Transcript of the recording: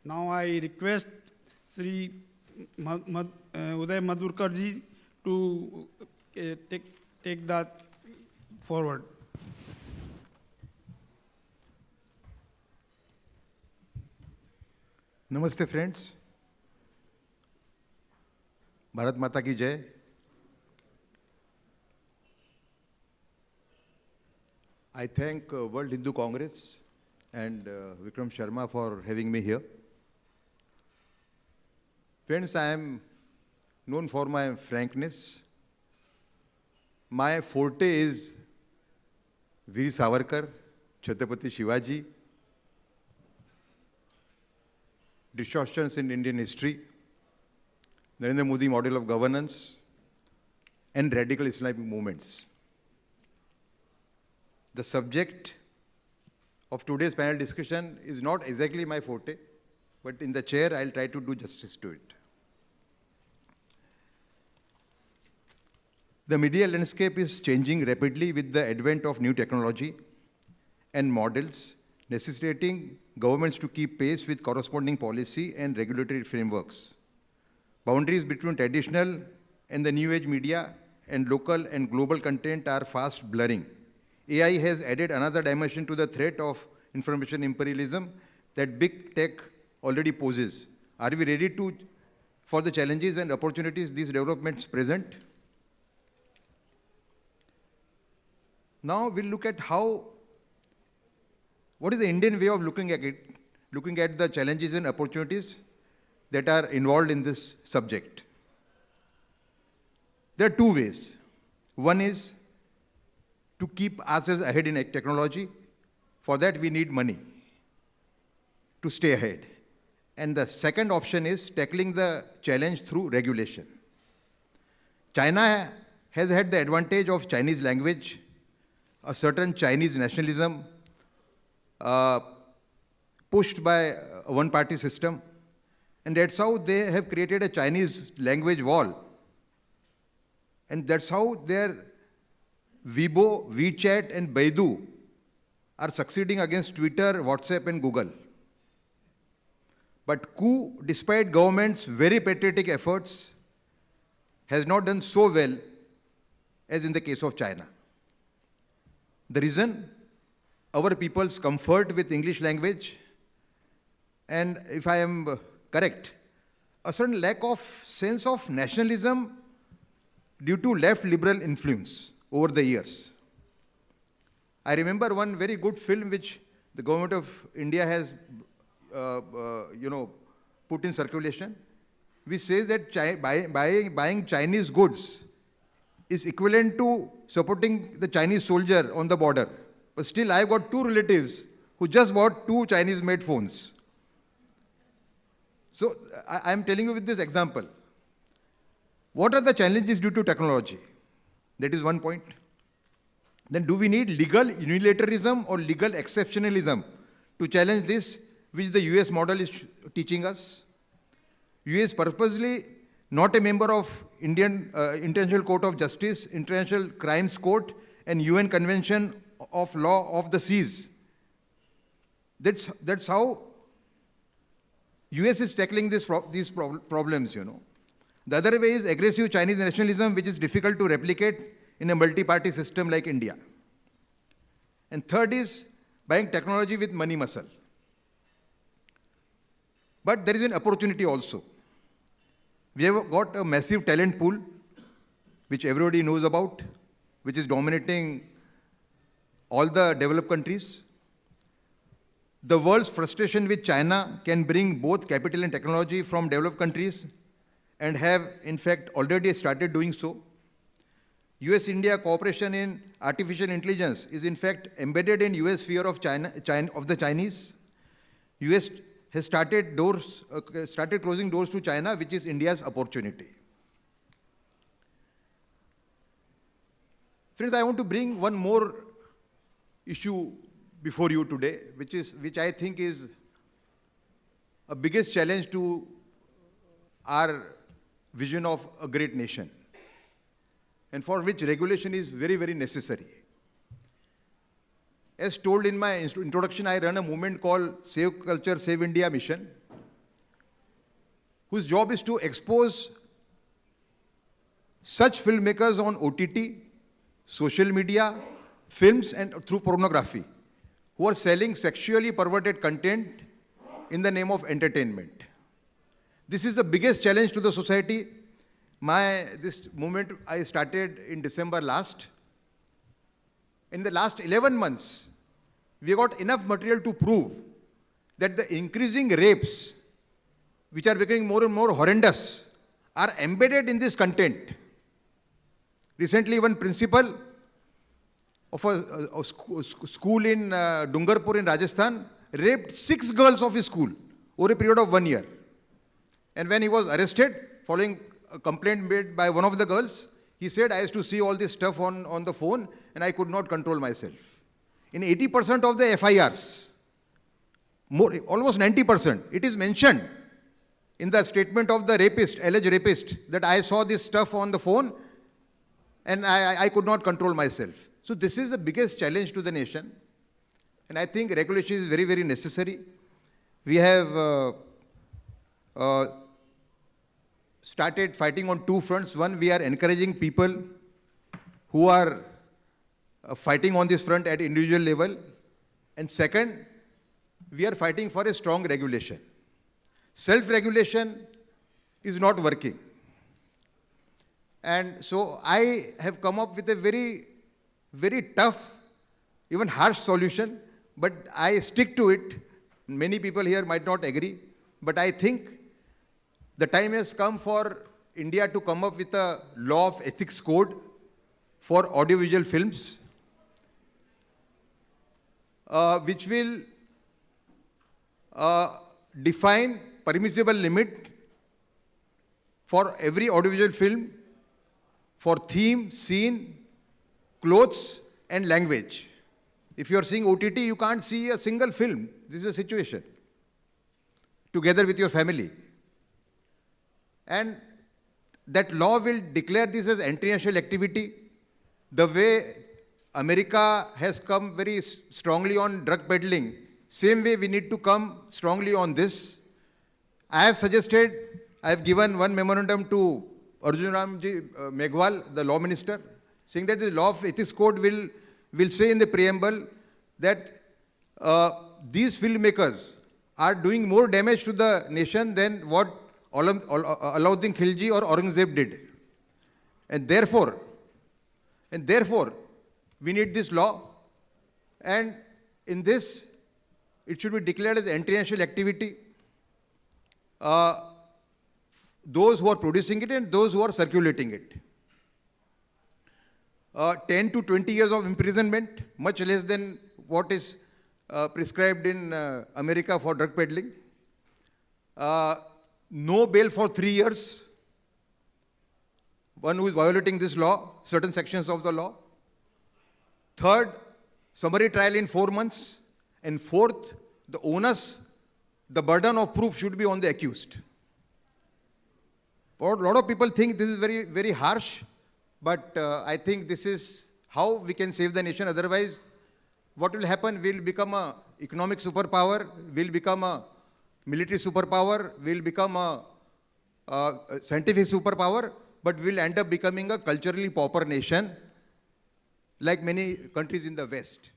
Now I request Shri Uday Mahurkar ji to take that forward. Namaste friends. Bharat Mata ki Jai. I thank World Hindu Congress and Vikram Sharma for having me here. Friends, I am known for my frankness. My forte is Veer Savarkar, Chhatrapati Shivaji, distortions in Indian history, Narendra Modi model of governance, and radical Islamic movements. The subject of today's panel discussion is not exactly my forte, but in the chair, I'll try to do justice to it. The media landscape is changing rapidly with the advent of new technology and models, necessitating governments to keep pace with corresponding policy and regulatory frameworks. Boundaries between traditional and the new age media and local and global content are fast blurring. AI has added another dimension to the threat of information imperialism that big tech already poses. Are we ready for the challenges and opportunities these developments present? Now we'll look at what is the Indian way of looking at it, looking at the challenges and opportunities that are involved in this subject. There are two ways. One is to keep ourselves ahead in technology. For that, we need money to stay ahead. And the second option is tackling the challenge through regulation. China has had the advantage of Chinese language, a certain Chinese nationalism pushed by a one-party system. And that's how they have created a Chinese language wall. And that's how their Weibo, WeChat, and Baidu are succeeding against Twitter, WhatsApp, and Google. But coup, despite government's very patriotic efforts, has not done so well as in the case of China. The reason? Our people's comfort with English language, and if I am correct, a certain lack of sense of nationalism due to left liberal influence over the years. I remember one very good film which the government of India has put in circulation, which says that buying Chinese goods is equivalent to supporting the Chinese soldier on the border. But still, I've got two relatives who just bought 2 Chinese-made phones. So I'm telling you with this example. What are the challenges due to technology? That is one point. Then do we need legal unilateralism or legal exceptionalism to challenge this, which the US model is teaching us? US purposely not a member of Indian International Court of Justice, International Crimes Court, and UN Convention of Law of the Seas. That's how US is tackling these problems, The other way is aggressive Chinese nationalism, which is difficult to replicate in a multi-party system like India. And third is buying technology with money muscle. But there is an opportunity also. We have got a massive talent pool, which everybody knows about, which is dominating all the developed countries. The world's frustration with China can bring both capital and technology from developed countries and have, in fact, already started doing so. US-India cooperation in artificial intelligence is, in fact, embedded in US fear of the Chinese. US has started closing doors to China, which is India's opportunity. Friends, I want to bring one more issue before you today, which I think is a biggest challenge to our vision of a great nation, and for which regulation is very, very necessary. As told in my introduction, I run a movement called Save Culture, Save India Mission, whose job is to expose such filmmakers on OTT, social media, films, and through pornography, who are selling sexually perverted content in the name of entertainment. This is the biggest challenge to the society. This movement I started in December last. In the last 11 months, we got enough material to prove that the increasing rapes, which are becoming more and more horrendous, are embedded in this content. Recently, one principal of a school in Dungarpur in Rajasthan raped 6 girls of his school over a period of 1 year. And when he was arrested, following a complaint made by one of the girls, he said, I used to see all this stuff on the phone and I could not control myself. In 80% of the FIRs, almost 90%, it is mentioned in the statement of the rapist, alleged rapist, that I saw this stuff on the phone and I could not control myself. So this is the biggest challenge to the nation. And I think regulation is very, very necessary. We have started fighting on 2 fronts. One, we are encouraging people who are fighting on this front at individual level. And second, we are fighting for a strong regulation. Self-regulation is not working. And so I have come up with a very, very tough, even harsh solution, but I stick to it. Many people here might not agree, but I think the time has come for India to come up with a law of ethics code for audiovisual films, which will define permissible limit for every audiovisual film for theme, scene, clothes, and language. If you are seeing OTT, you can't see a single film. This is a situation. Together with your family. And that law will declare this as anti-national activity. The way America has come very strongly on drug peddling, same way we need to come strongly on this. I have given one memorandum to Arjun Ramji Meghwal, the law minister, saying that the law of ethics code will say in the preamble that these filmmakers are doing more damage to the nation than what Alauddin Khilji or Aurangzeb did. And therefore, we need this law. And in this, it should be declared as anti-national activity. Those who are producing it and those who are circulating it. 10 to 20 years of imprisonment, much less than what is prescribed in America for drug peddling. No bail for 3 years. One who is violating this law, certain sections of the law. Third, summary trial in 4 months. And fourth, the onus, the burden of proof should be on the accused. A lot of people think this is very, very harsh, but I think this is how we can save the nation. Otherwise, what will happen? We'll become an economic superpower, we'll become a military superpower, we'll become a scientific superpower, but we'll end up becoming a culturally pauper nation like many countries in the West.